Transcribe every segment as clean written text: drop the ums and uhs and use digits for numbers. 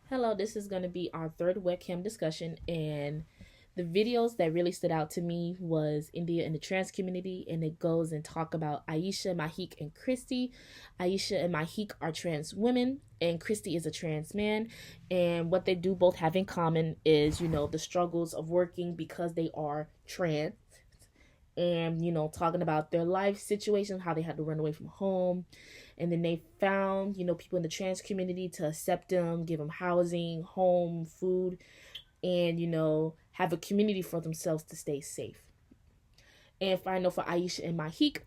Hello, this is going to be our third webcam discussion, and the videos that really stood out to me was India and the trans community, and it goes and talk about Aisha, Mahik, and Christy. Aisha and Mahik are trans women, and Christy is a trans man, and what they do both have in common is, the struggles of working because they are trans, and talking about their life situation, how they had to run away from home, and then they found people in the trans community to accept them, give them housing, home, food, and have a community for themselves to stay safe. And I know for Aisha and Mahik,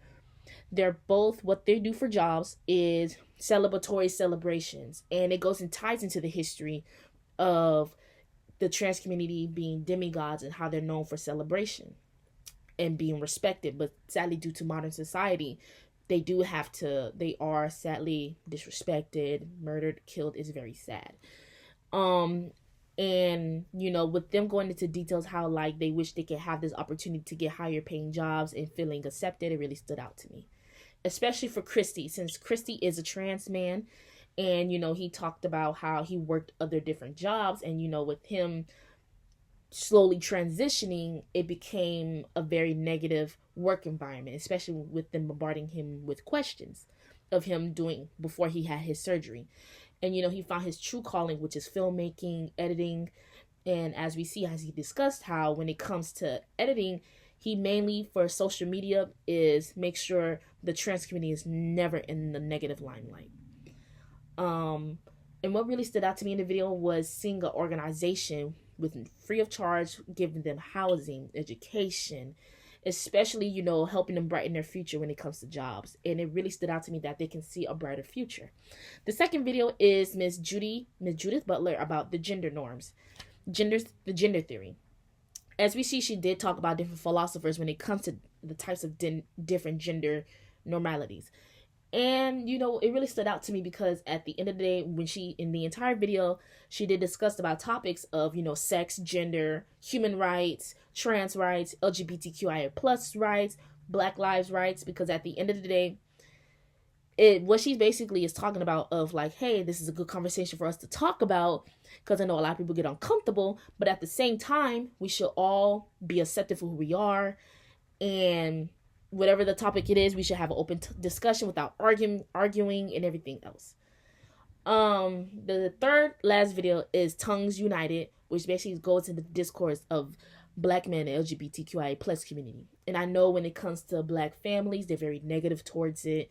they're both, what they do for jobs is celebratory celebrations, and it goes and ties into the history of the trans community being demigods and how they're known for celebration and being respected. But sadly, due to modern society, they are sadly disrespected, murdered, killed. Is very sad. um and with them going into details how like they wish they could have this opportunity to get higher paying jobs and feeling accepted, it really stood out to me, especially for Christy, since Christy is a trans man. And he talked about how he worked other different jobs, and with him slowly transitioning, it became a very negative work environment, especially with them bombarding him with questions of him doing before he had his surgery. And he found his true calling, which is filmmaking, editing. And as we see, as he discussed, how when it comes to editing, he mainly for social media is make sure the trans community is never in the negative limelight. um and what really stood out to me in the video was seeing an organization with free of charge, giving them housing, education, especially helping them brighten their future when it comes to jobs. And it really stood out to me that they can see a brighter future. The second video is Miss Judith Butler, about the gender norms, the gender theory. As we see, she did talk about different philosophers when it comes to the types of different gender normalities. And it really stood out to me because at the end of the day, when she, in the entire video, she did discuss about topics of sex, gender, human rights, trans rights, LGBTQIA plus rights, Black Lives rights. Because at the end of the day, what she basically is talking about of like, hey, this is a good conversation for us to talk about, because I know a lot of people get uncomfortable, but at the same time, we should all be accepted for who we are. And whatever the topic it is, we should have an open discussion without arguing and everything else. The third last video is Tongues United, which basically goes into the discourse of Black men and LGBTQIA plus community. And I know when it comes to Black families, they're very negative towards it,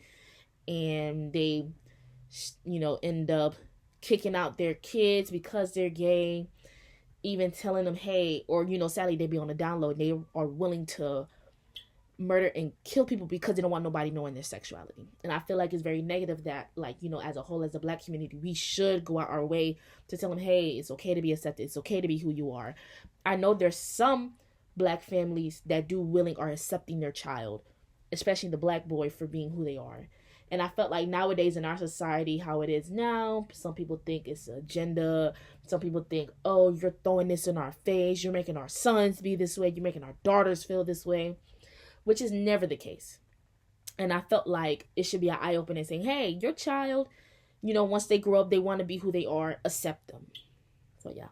and they end up kicking out their kids because they're gay, even telling them, hey, or sadly they be on the download, they are willing to murder and kill people because they don't want nobody knowing their sexuality. And I feel like it's very negative that, like, as a whole, as a Black community, we should go out our way to tell them, hey, it's okay to be accepted, it's okay to be who you are. I know there's some Black families that do willing or accepting their child, especially the Black boy, for being who they are. And I felt like nowadays in our society, how it is now, some people think it's agenda. Some people think, oh, you're throwing this in our face, you're making our sons be this way, you're making our daughters feel this way, which is never the case. And I felt like it should be an eye opener saying, hey, your child, once they grow up, they want to be who they are, accept them. So yeah.